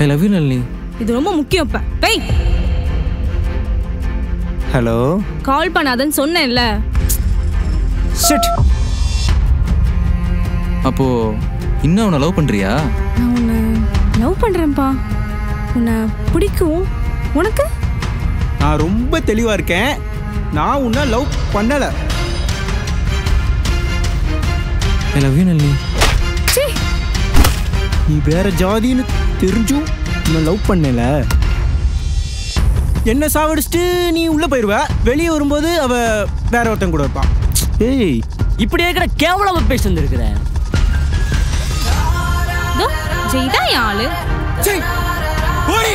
I love you Nalini. இது ரொம்ப முக்கியம். இப்ப வெய். ஹலோ. கால் பண்ணாதன்னு சொன்னேன்ல. ஷிட். அப்போ இன்னும் அவனை லவ் பண்றியா? நான் உன்னை லவ் பண்றேன்ப்பா. உன்னை பிடிக்கும். உனக்கு? நான் ரொம்ப தெளிவா இருக்கேன். நான் உன்னை லவ் பண்ணல. I love you Nalini. நீ வேற ஜாதின்னு தெரிஞ்சும் நான் லவ் பண்ணல. என்ன சாவடிச்சுட்டு நீ உள்ள போயிருவ. வெளியே வரும்போது அவ வேற ஒருத்தன் கூட இருப்பான். ஏய், இப்படி இருக்கிற கேவலமா பேசி வந்திருக்கிறேன். ஜெய்தா யாழு. ஓடி.